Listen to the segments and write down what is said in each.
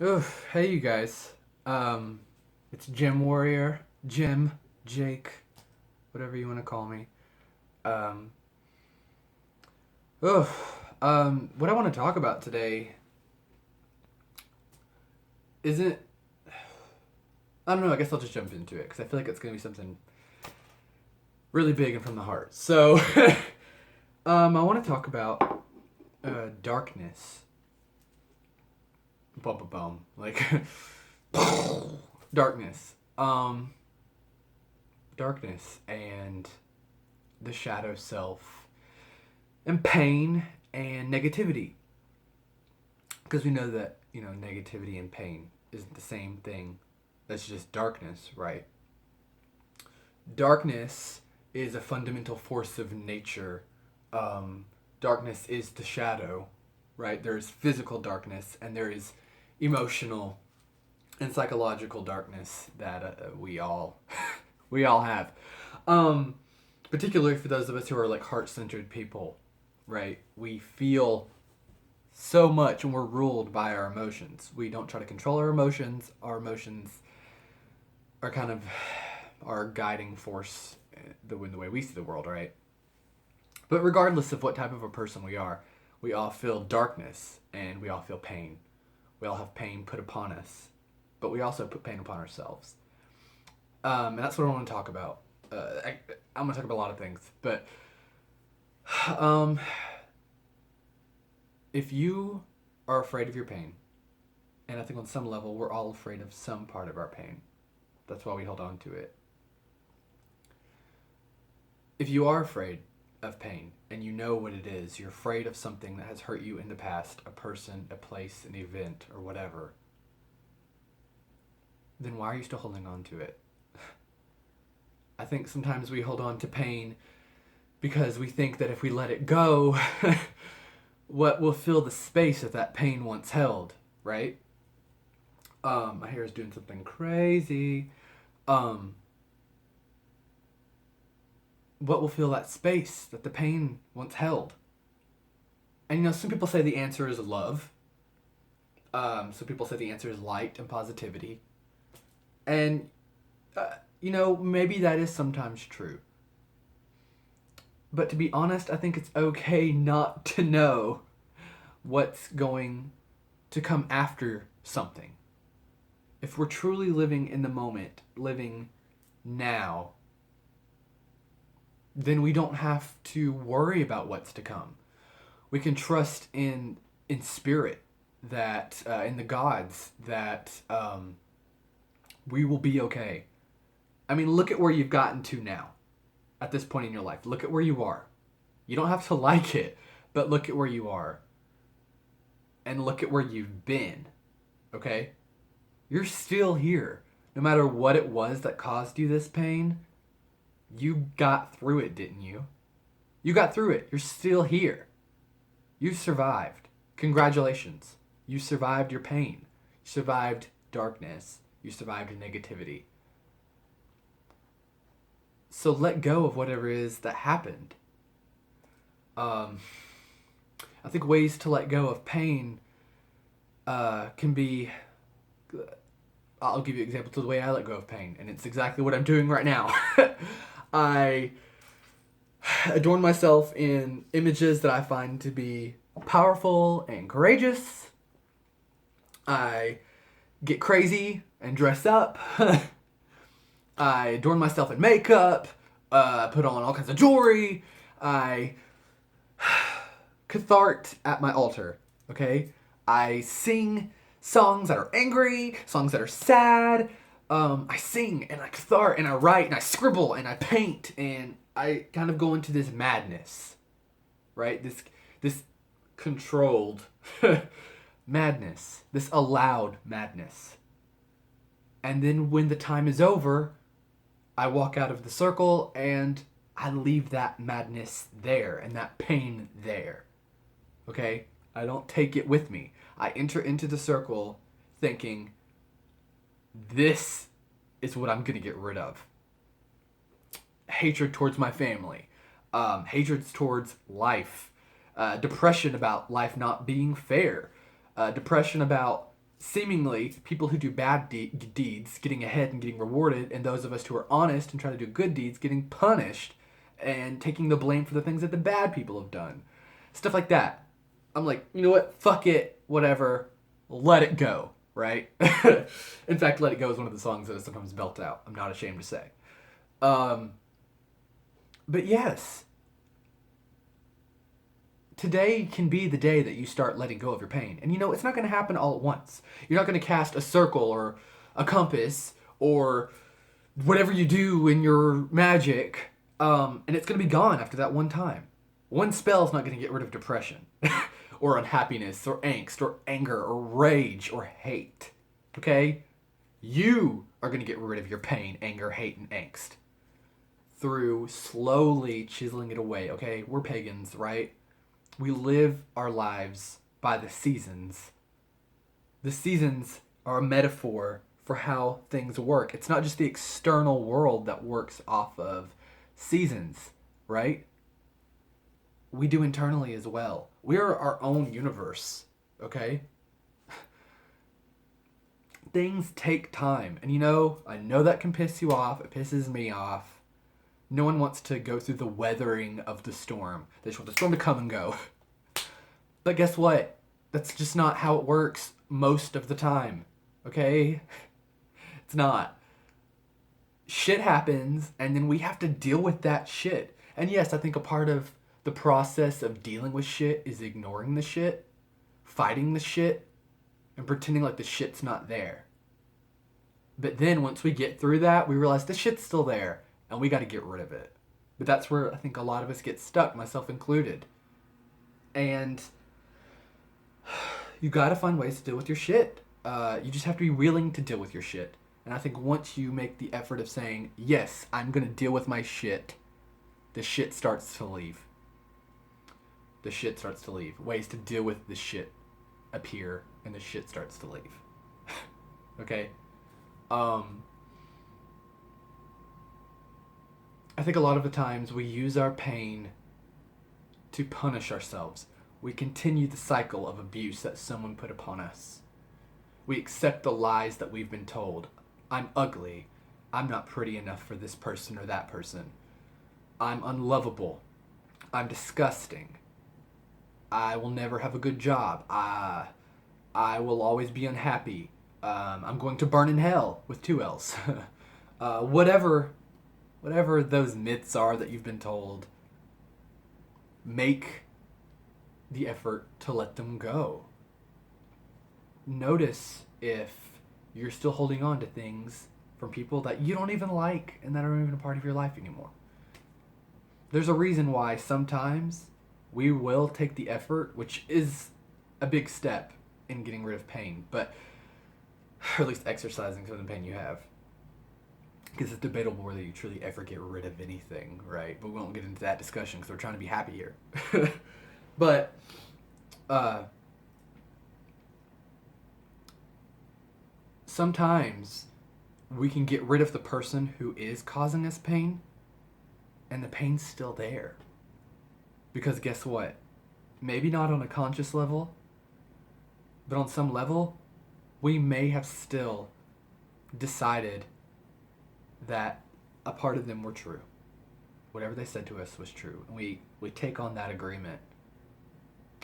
Oof, hey you guys. It's Jim Warrior, Jim, Jake, whatever you want to call me. Um, what I want to talk about today isn't. I don't know. I guess I'll just jump into it because I feel like it's gonna be something really big and from the heart. So, I want to talk about darkness. Bum bum bum. Like darkness. Darkness and the shadow self and pain and negativity, because we know that negativity and pain isn't the same thing. That's just darkness, right? Darkness is a fundamental force of nature. Darkness is the shadow, right? There's physical darkness and there is emotional and psychological darkness that we all we all have. um Particularly for those of us who are like heart-centered people, right? We feel so much and we're ruled by our emotions. We don't try to control our emotions. Our emotions are kind of our guiding force in the way we see the world, right? But regardless of what type of a person we all feel darkness and we all feel pain. We all have pain put upon us, but we also put pain upon ourselves. And that's what I want to talk about. I'm going to talk about a lot of things, but um, if you are afraid of your pain, and I think on some level we're all afraid of some part of our pain, that's why we hold on to it. If you are afraid of pain and you know what it is, you're afraid of something that has hurt you in the past, a person, a place, an event, or whatever, then why are you still holding on to it? I think sometimes we hold on to pain because we think that if we let it go, what will fill the space that pain once held, right? My hair is doing something crazy. Um, what will fill that space that the pain once held? And some people say the answer is love. Some people say the answer is light and positivity. And, maybe that is sometimes true. But to be honest, I think it's okay not to know what's going to come after something. If we're truly living in the moment, living now, then we don't have to worry about what's to come. We can trust in spirit, that in the gods, that we will be okay. I mean, look at where you've gotten to now, at this point in your life. Look at where you are. You don't have to like it, but look at where you are. And look at where you've been. Okay? You're still here. No matter what it was that caused you this pain, you got through it, didn't you? You got through it. You're still here. You survived. Congratulations. You survived your pain. You survived darkness. You survived negativity. So let go of whatever it is that happened. Um, I think ways to let go of pain can be. I'll give you an example to the way I let go of pain, and it's exactly what I'm doing right now. I adorn myself in images that I find to be powerful and courageous. I get crazy and dress up. I adorn myself in makeup. Put on all kinds of jewelry. I cathart at my altar. Okay? I sing songs that are angry, songs that are sad. I sing and I cathart and I write and I scribble and I paint and I kind of go into this madness, right? This controlled madness, this allowed madness. And then when the time is over, I walk out of the circle and I leave that madness there and that pain there. Okay? I don't take it with me. I enter into the circle thinking, this is what I'm going to get rid of. Hatred towards my family, hatred towards life, depression about life not being fair, depression about seemingly people who do bad deeds getting ahead and getting rewarded, and those of us who are honest and try to do good deeds getting punished and taking the blame for the things that the bad people have done. Stuff like that. I'm like, you know what? Fuck it. Whatever. Let it go. Right? In fact, Let It Go is one of the songs that I sometimes belt out. I'm not ashamed to say. But yes, today can be the day that you start letting go of your pain. And it's not going to happen all at once. You're not going to cast a circle or a compass or whatever you do in your magic, and it's going to be gone after that one time. One spell's not going to get rid of depression or unhappiness or angst or anger or rage or hate. Okay? You are going to get rid of your pain, anger, hate, and angst through slowly chiseling it away. Okay? We're pagans, right? We live our lives by the seasons. The seasons are a metaphor for how things work. It's not just the external world that works off of seasons, right? We do internally as well. We are our own universe, okay? Things take time. And I know that can piss you off. It pisses me off. No one wants to go through the weathering of the storm. They just want the storm to come and go. But guess what? That's just not how it works most of the time, okay? It's not. Shit happens, and then we have to deal with that shit. And yes, I think a part of the process of dealing with shit is ignoring the shit, fighting the shit, and pretending like the shit's not there. But then once we get through that, we realize the shit's still there, and we got to get rid of it. But that's where I think a lot of us get stuck, myself included. And you got to find ways to deal with your shit. You just have to be willing to deal with your shit. And I think once you make the effort of saying, yes, I'm going to deal with my shit, the shit starts to leave. The shit starts to leave. Ways to deal with the shit appear, and the shit starts to leave. Okay? I think a lot of the times we use our pain to punish ourselves. We continue the cycle of abuse that someone put upon us. We accept the lies that we've been told. I'm ugly. I'm not pretty enough for this person or that person. I'm unlovable. I'm disgusting. I will never have a good job. I will always be unhappy. I'm going to burn in hell with 2 L's. Whatever those myths are that you've been told, make the effort to let them go. Notice if you're still holding on to things from people that you don't even like and that aren't even a part of your life anymore. There's a reason why sometimes we will take the effort, which is a big step in getting rid of pain, but or at least exercising some of the pain you have. Because it's debatable whether you truly ever get rid of anything, right? But we won't get into that discussion because we're trying to be happy here. But sometimes we can get rid of the person who is causing us pain, and the pain's still there. Because guess what? Maybe not on a conscious level, but on some level, we may have still decided that a part of them were true. Whatever they said to us was true. And we take on that agreement.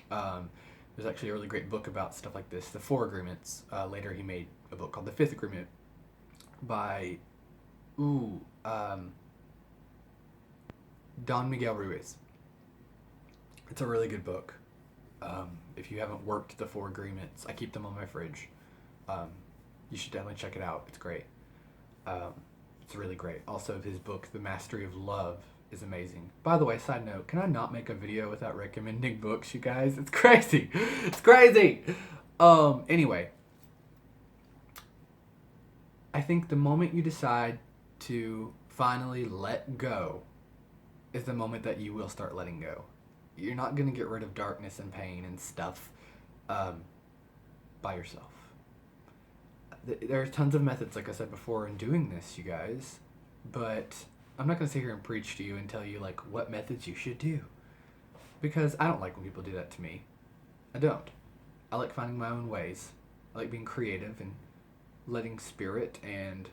There's actually a really great book about stuff like this, The Four Agreements. Later he made a book called The Fifth Agreement by Don Miguel Ruiz. It's a really good book. If you haven't worked The Four Agreements, I keep them on my fridge. You should definitely check it out. It's great. It's really great. Also, his book, The Mastery of Love, is amazing. By the way, side note, can I not make a video without recommending books, you guys? It's crazy. It's crazy. Anyway, I think the moment you decide to finally let go is the moment that you will start letting go. You're not going to get rid of darkness and pain and stuff by yourself. There's tons of methods, like I said before, in doing this, you guys. But I'm not going to sit here and preach to you and tell you, like, what methods you should do. Because I don't like when people do that to me. I don't. I like finding my own ways. I like being creative and letting spirit and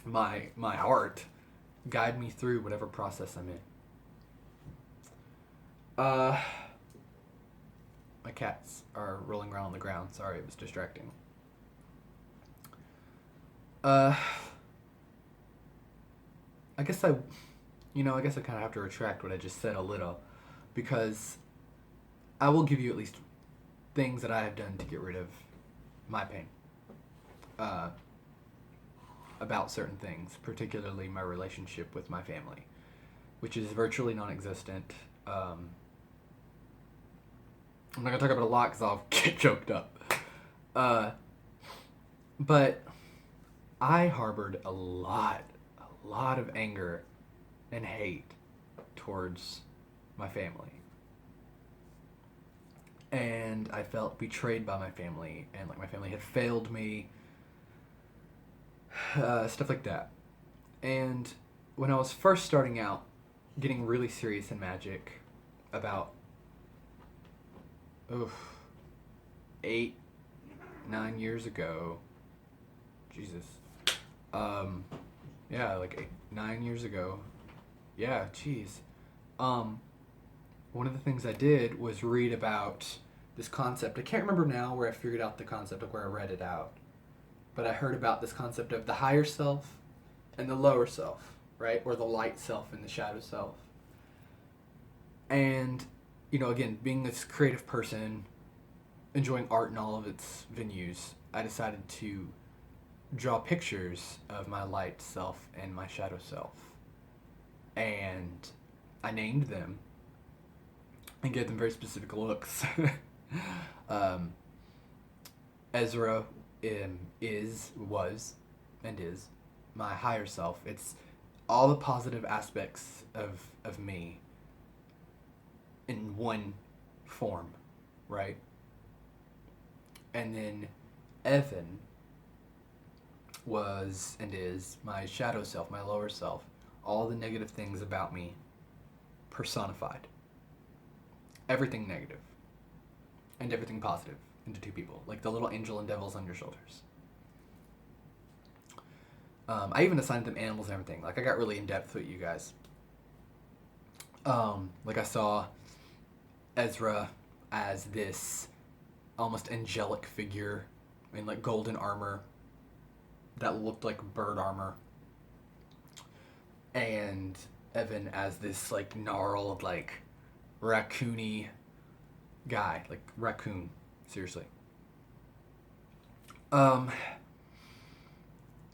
my heart guide me through whatever process I'm in. My cats are rolling around on the ground. Sorry, it was distracting. I guess I kind of have to retract what I just said a little, because I will give you at least things that I have done to get rid of my pain. About certain things, particularly my relationship with my family, which is virtually non-existent. I'm not going to talk about it a lot because I'll get choked up. But I harbored a lot of anger and hate towards my family. And I felt betrayed by my family, and like my family had failed me, stuff like that. And when I was first starting out, getting really serious in magic, about 8-9 years ago, Jesus, yeah, like 9 years ago, yeah, geez, one of the things I did was read about this concept. I can't remember now where I figured out the concept of where I read it out, but I heard about this concept of the higher self and the lower self, right? Or the light self and the shadow self. And, again, being this creative person, enjoying art in all of its venues, I decided to draw pictures of my light self and my shadow self. And I named them and gave them very specific looks. Ezra was my higher self. It's all the positive aspects of me in one form, right? And then Evan was and is my shadow self, my lower self. All the negative things about me personified. Everything negative and everything positive into two people, like the little angel and devils on your shoulders. I even assigned them animals and everything. Like, I got really in depth with you guys. Like, I saw Ezra as this almost angelic figure in like golden armor that looked like bird armor, and Evan as this like gnarled, like raccoony guy, like raccoon, seriously. And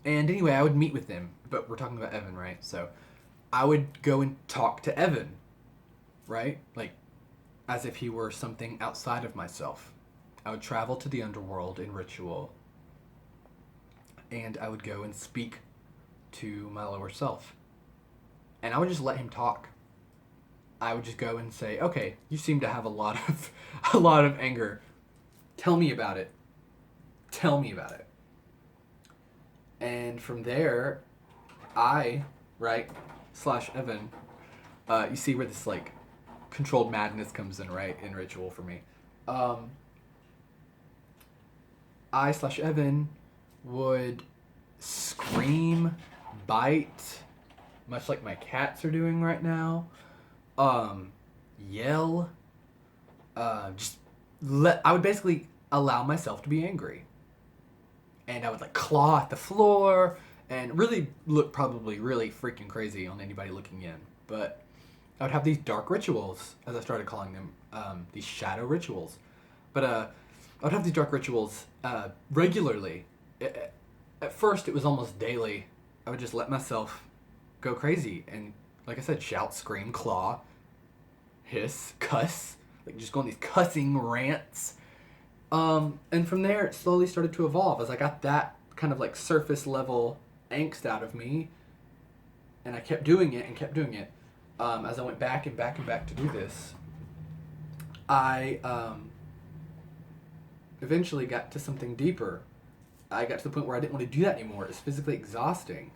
anyway, I would meet with them, but we're talking about Evan, right? So I would go and talk to Evan, right? Like, as if he were something outside of myself. I would travel to the underworld in ritual, and I would go and speak to my lower self. And I would just let him talk. I would just go and say, okay, you seem to have a lot of anger. Tell me about it. Tell me about it. And from there, Evan, you see where this like controlled madness comes in, right? In ritual for me. Evan would scream, bite, much like my cats are doing right now. Yell. I would basically allow myself to be angry. And I would like claw at the floor and really look probably really freaking crazy on anybody looking in. But I would have these dark rituals, as I started calling them, these shadow rituals. But I would have these dark rituals regularly. At first, it was almost daily. I would just let myself go crazy and, like I said, shout, scream, claw, hiss, cuss, like just go on these cussing rants. And from there, it slowly started to evolve as I got that kind of like surface level angst out of me, and I kept doing it and kept doing it. As I went back and back and back to do this, I eventually got to something deeper. I got to the point where I didn't want to do that anymore. It was physically exhausting.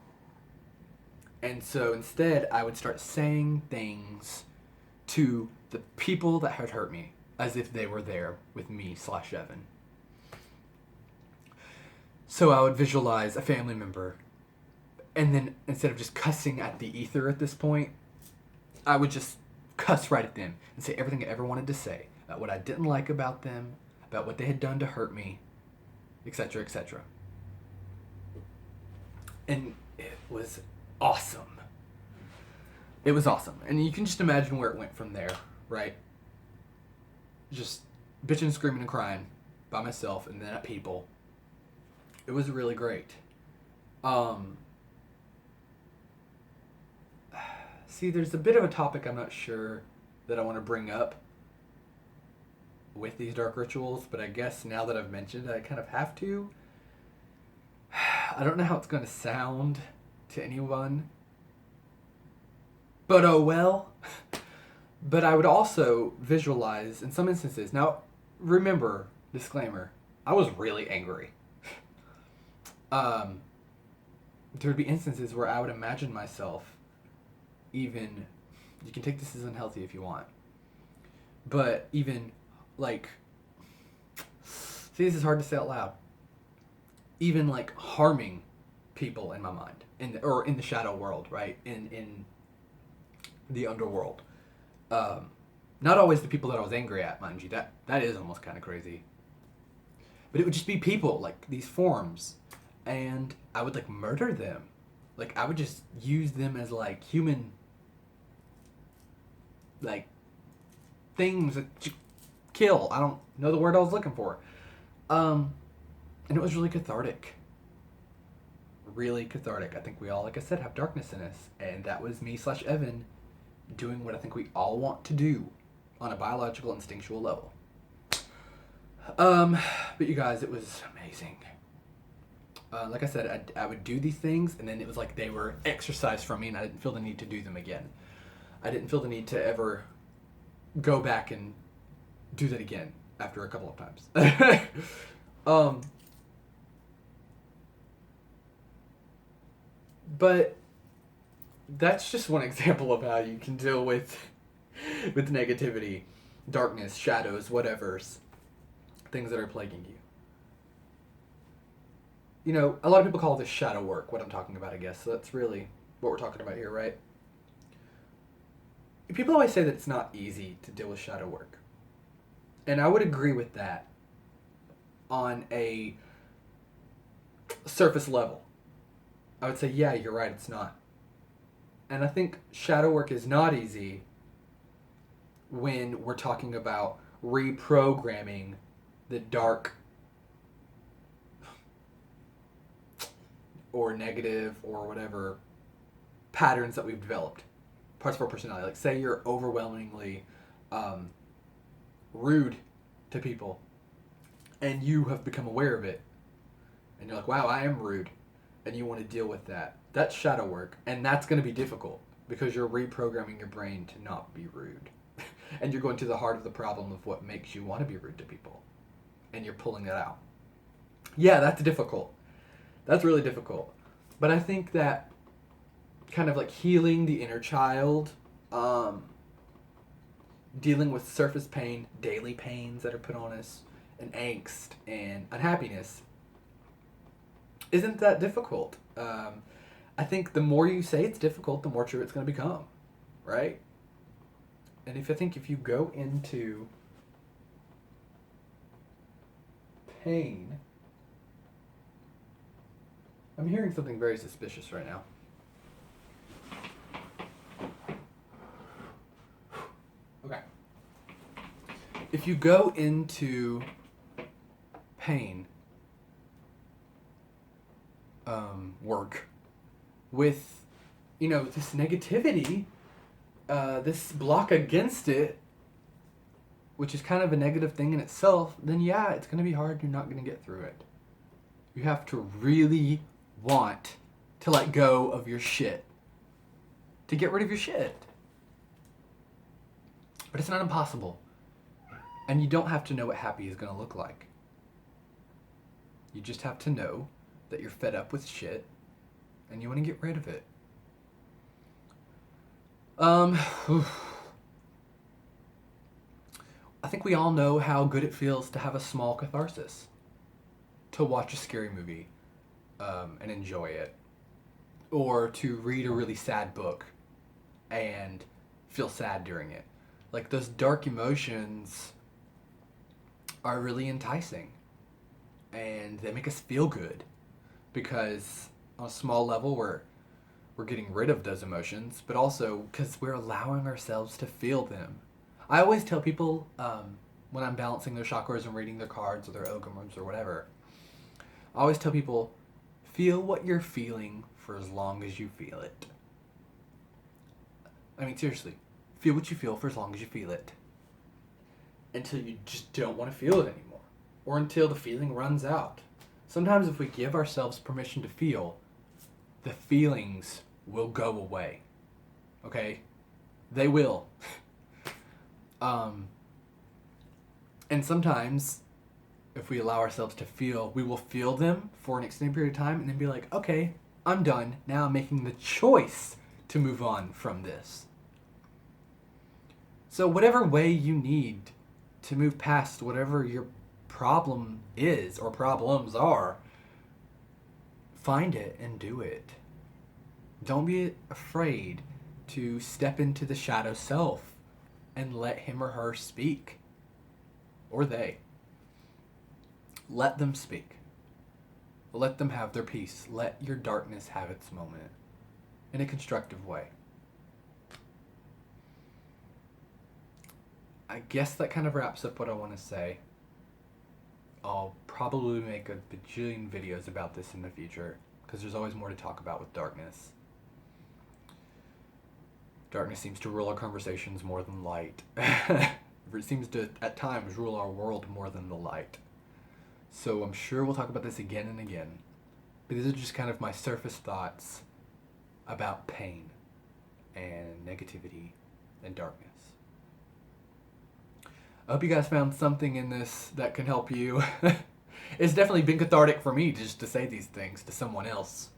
And so instead, I would start saying things to the people that had hurt me as if they were there with me / Evan. So I would visualize a family member, and then instead of just cussing at the ether at this point, I would just cuss right at them and say everything I ever wanted to say about what I didn't like about them, about what they had done to hurt me, etc., etc. And it was awesome. It was awesome. And you can just imagine where it went from there, right? Just bitching, screaming, and crying by myself and then at people. It was really great. See, there's a bit of a topic I'm not sure that I want to bring up with these dark rituals, but I guess now that I've mentioned it, I kind of have to. I don't know how it's going to sound to anyone, but oh well. But I would also visualize, in some instances, now remember, disclaimer, I was really angry. There would be instances where I would imagine myself even, you can take this as unhealthy if you want, but even like, see, this is hard to say out loud, even like harming people in my mind, or in the shadow world, right, in the underworld. Not always the people that I was angry at, mind you, that is almost kind of crazy, but it would just be people, like these forms, and I would like murder them. Like I would just use them as like human, like, things that you kill. I don't know the word I was looking for. And it was really cathartic. Really cathartic. I think we all, like I said, have darkness in us. And that was me / Evan doing what I think we all want to do on a biological, instinctual level. But you guys, it was amazing. Like I said, I would do these things, and then it was like they were exercised from me, and I didn't feel the need to do them again. I didn't feel the need to ever go back and do that again after a couple of times. But that's just one example of how you can deal with negativity, darkness, shadows, whatever's, things that are plaguing you. You know, a lot of people call this shadow work, what I'm talking about, I guess. So that's really what we're talking about here, right? People always say that it's not easy to deal with shadow work. And I would agree with that on a surface level. I would say, yeah, you're right, it's not. And I think shadow work is not easy when we're talking about reprogramming the dark or negative or whatever patterns that we've developed, parts of our personality. Like, say you're overwhelmingly rude to people, and you have become aware of it, and you're like, wow, I am rude, and you want to deal with that. That's shadow work, and that's going to be difficult because you're reprogramming your brain to not be rude. And you're going to the heart of the problem of what makes you want to be rude to people, and you're pulling that out. Yeah, that's difficult. That's really difficult. But I think that kind of like healing the inner child, dealing with surface pain, daily pains that are put on us, and angst and unhappiness isn't that difficult. I think the more you say it's difficult, the more true it's going to become, right? And if you go into pain, I'm hearing something very suspicious right now. Okay. If you go into pain work with, this negativity, this block against it, which is kind of a negative thing in itself, then yeah, it's going to be hard. You're not going to get through it. You have to really want to let go of your shit, to get rid of your shit. But it's not impossible. And you don't have to know what happy is going to look like. You just have to know that you're fed up with shit and you want to get rid of it. I think we all know how good it feels to have a small catharsis. To watch a scary movie. and enjoy it, or to read a really sad book and feel sad during it. Like, those dark emotions are really enticing, and they make us feel good because on a small level we're getting rid of those emotions, but also because we're allowing ourselves to feel them. I always tell people, when I'm balancing their chakras and reading their cards or their ogams or whatever, I always tell people, feel what you're feeling for as long as you feel it. I mean, seriously, feel what you feel for as long as you feel it. Until you just don't want to feel it anymore. Or until the feeling runs out. Sometimes if we give ourselves permission to feel, the feelings will go away. Okay? They will. And sometimes, if we allow ourselves to feel, we will feel them for an extended period of time and then be like, okay, I'm done. Now I'm making the choice to move on from this. So whatever way you need to move past whatever your problem is or problems are, find it and do it. Don't be afraid to step into the shadow self and let him or her speak. Or they. Let them speak. Let them have their peace. Let your darkness have its moment in a constructive way. I guess that kind of wraps up what I want to say. I'll probably make a bajillion videos about this in the future because there's always more to talk about with darkness. Darkness seems to rule our conversations more than light. It seems to, at times, rule our world more than the light. So I'm sure we'll talk about this again and again. But these are just kind of my surface thoughts about pain and negativity and darkness. I hope you guys found something in this that can help you. It's definitely been cathartic for me just to say these things to someone else,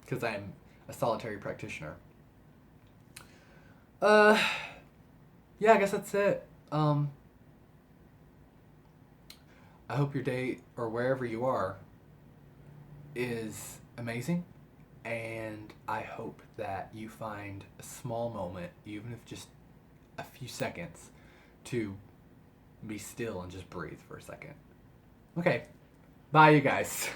because I'm a solitary practitioner. Yeah, I guess that's it. I hope your day, or wherever you are, is amazing, and I hope that you find a small moment, even if just a few seconds, to be still and just breathe for a second. Okay, bye you guys.